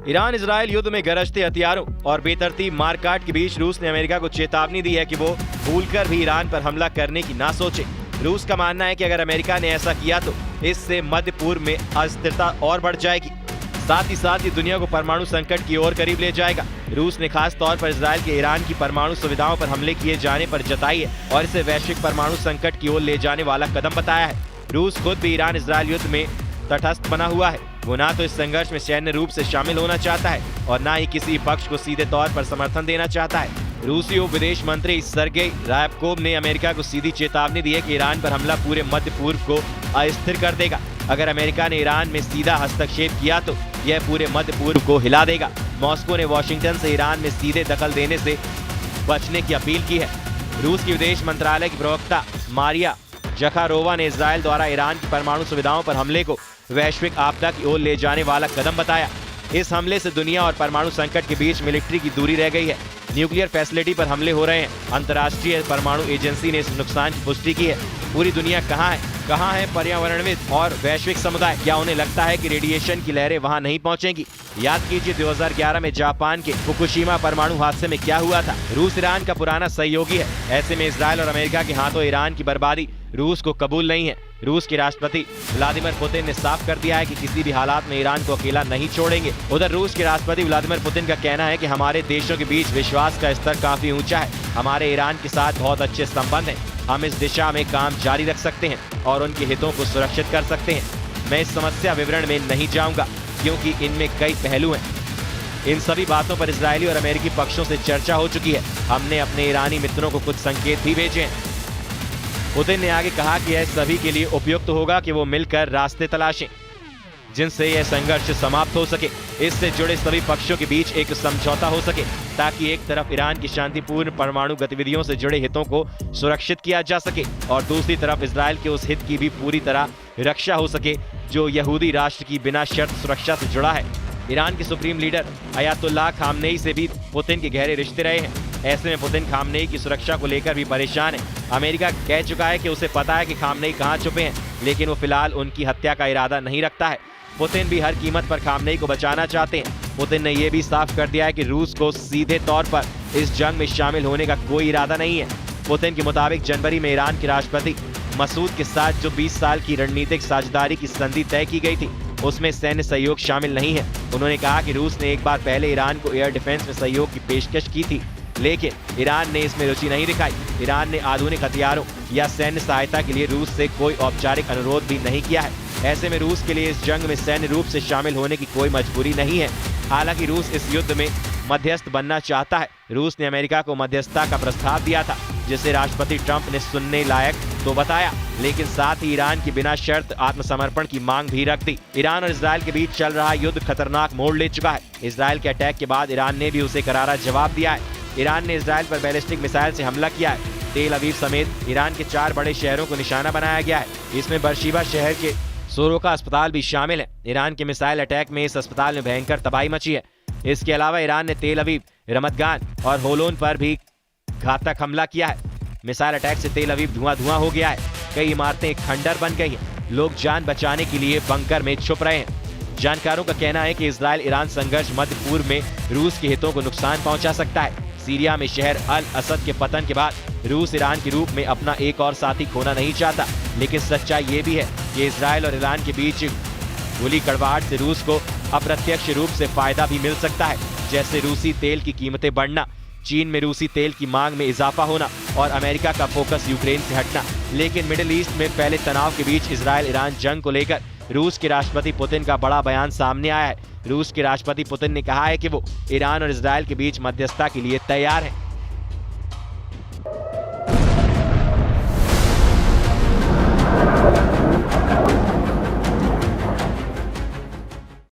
Iran Israel युद्ध में गरजते हथियारों और बेतरतीब मारकाट के बीच रूस ने अमेरिका को चेतावनी दी है कि वो भूलकर भी ईरान पर हमला करने की ना सोचे। रूस का मानना है कि अगर अमेरिका ने ऐसा किया तो इससे मध्य पूर्व में अस्थिरता और बढ़ जाएगी। साथ ही साथ ये दुनिया को परमाणु संकट की ओर करीब ले जाएगा। रूस ने खास तौर पर इजराइल के ईरान की परमाणु सुविधाओं पर हमले किए जाने पर जताई है और इसे वैश्विक परमाणु संकट की ओर ले जाने वाला कदम बताया है। रूस खुद भी ईरान इजराइल युद्ध में तटस्थ बना हुआ है। वो ना तो इस संघर्ष में सैन्य रूप से शामिल होना चाहता है और ना ही किसी पक्ष को सीधे तौर पर समर्थन देना चाहता है। रूसी उप विदेश मंत्री सर्गेई रायबकोव ने अमेरिका को सीधी चेतावनी दी है कि ईरान पर हमला पूरे मध्य पूर्व को अस्थिर कर देगा। अगर अमेरिका ने ईरान में सीधा हस्तक्षेप किया तो यह पूरे मध्य पूर्व को हिला देगा। मॉस्को ने वॉशिंगटन से ईरान में सीधे दखल देने से बचने की अपील की है। रूस की विदेश मंत्रालय की प्रवक्ता मारिया जखारोवा ने इजराइल द्वारा ईरान की परमाणु सुविधाओं पर हमले को वैश्विक आपदा की ओर ले जाने वाला कदम बताया। इस हमले से दुनिया और परमाणु संकट के बीच मिलिट्री की दूरी रह गई है। न्यूक्लियर फैसिलिटी पर हमले हो रहे हैं। अंतर्राष्ट्रीय परमाणु एजेंसी ने इस नुकसान की पुष्टि की है। पूरी दुनिया कहाँ है पर्यावरणविद और वैश्विक समुदाय? क्या उन्हें लगता है कि रेडिएशन की लहरें वहां नहीं पहुंचेंगी? याद कीजिए 2011 में जापान के फुकुशिमा परमाणु हादसे में क्या हुआ था। रूस ईरान का पुराना सहयोगी है। ऐसे में इजराइल और अमेरिका के हाथों ईरान की बर्बादी रूस को कबूल नहीं है। रूस के राष्ट्रपति व्लादिमीर पुतिन ने साफ कर दिया है कि किसी भी हालात में ईरान को अकेला नहीं छोड़ेंगे। उधर रूस के राष्ट्रपति व्लादिमीर पुतिन का कहना है कि हमारे देशों के बीच विश्वास का स्तर काफी ऊंचा है। हमारे ईरान के साथ बहुत अच्छे संबंध हैं। हम इस दिशा में काम जारी रख सकते हैं और उनके हितों को सुरक्षित कर सकते हैं। मैं इस समस्या विवरण में नहीं जाऊंगा क्योंकि इनमें कई पहलू हैं। इन सभी बातों पर इजरायली और अमेरिकी पक्षों से चर्चा हो चुकी है। हमने अपने ईरानी मित्रों को कुछ संकेत भी भेजे हैं। पुतिन ने आगे कहा कि यह सभी के लिए उपयुक्त होगा कि वो मिलकर रास्ते तलाशें जिनसे यह संघर्ष समाप्त हो सके। इससे जुड़े सभी पक्षों के बीच एक समझौता हो सके ताकि एक तरफ ईरान की शांतिपूर्ण परमाणु गतिविधियों से जुड़े हितों को सुरक्षित किया जा सके और दूसरी तरफ इजराइल के उस हित की भी पूरी तरह रक्षा हो सके जो यहूदी राष्ट्र की बिना शर्त सुरक्षा से जुड़ा है। ईरान के सुप्रीम लीडर अयातुल्लाह खामनेई से भी पुतिन के गहरे रिश्ते रहे हैं। ऐसे में पुतिन खामनेई की सुरक्षा को लेकर भी परेशान है। अमेरिका कह चुका है कि उसे पता है कि खामनेई कहां छुपे हैं, लेकिन वो फिलहाल उनकी हत्या का इरादा नहीं रखता है। पुतिन भी हर कीमत पर खामनेई को बचाना चाहते हैं। पुतिन ने यह भी साफ कर दिया है कि रूस को सीधे तौर पर इस जंग में शामिल होने का कोई इरादा नहीं है। पुतिन के मुताबिक जनवरी में ईरान के राष्ट्रपति मसूद के साथ जो 20 साल की रणनीतिक साझेदारी की संधि तय की गई थी उसमें सैन्य सहयोग शामिल नहीं है। उन्होंने कहा कि रूस ने एक बार पहले ईरान को एयर डिफेंस में सहयोग की पेशकश की थी, लेकिन ईरान ने इसमें रुचि नहीं दिखाई। ईरान ने आधुनिक हथियारों या सैन्य सहायता के लिए रूस से कोई औपचारिक अनुरोध भी नहीं किया है। ऐसे में रूस के लिए इस जंग में सैन्य रूप से शामिल होने की कोई मजबूरी नहीं है। हालांकि रूस इस युद्ध में मध्यस्थ बनना चाहता है। रूस ने अमेरिका को मध्यस्थता का प्रस्ताव दिया था जिसे राष्ट्रपति ट्रंप ने सुनने लायक तो बताया, लेकिन साथ ही ईरान की बिना शर्त आत्मसमर्पण की मांग भी रख दी। ईरान और इजराइल के बीच चल रहा युद्ध खतरनाक मोड़ ले चुका है। इजराइल के अटैक के बाद ईरान ने भी उसे करारा जवाब दिया है। ईरान ने इजराइल पर बैलिस्टिक मिसाइल से हमला किया है। तेल अवीव समेत ईरान के 4 बड़े शहरों को निशाना बनाया गया है। इसमें बर्शीबा शहर के सोरोका अस्पताल भी शामिल है। ईरान के मिसाइल अटैक में इस अस्पताल में भयंकर तबाही मची है। इसके अलावा ईरान ने तेल अवीव, रमतगान और होलोन पर भी घातक हमला किया है। मिसाइल अटैक से तेल अवीव धुआं हो गया है। कई इमारतें खंडर बन गई हैं। लोग जान बचाने के लिए बंकर में छुप रहे हैं। जानकारों का कहना है कि इजराइल ईरान संघर्ष मध्य पूर्व में रूस के हितों को नुकसान पहुंचा सकता है। सीरिया में शहर अल असद के पतन के बाद रूस ईरान के रूप में अपना एक और साथी खोना नहीं चाहता, लेकिन सच्चाई ये भी है कि इजराइल और ईरान के बीच गोली कड़वाहट से रूस को अप्रत्यक्ष रूप से फायदा भी मिल सकता है, जैसे रूसी तेल की कीमतें बढ़ना, चीन में रूसी तेल की मांग में इजाफा होना और अमेरिका का फोकस यूक्रेन से हटना। लेकिन मिडिल ईस्ट में फैले तनाव के बीच इजराइल ईरान जंग को लेकर रूस के राष्ट्रपति पुतिन का बड़ा बयान सामने आया है। रूस के राष्ट्रपति पुतिन ने कहा है कि वो ईरान और इजराइल के बीच मध्यस्थता के लिए तैयार हैं।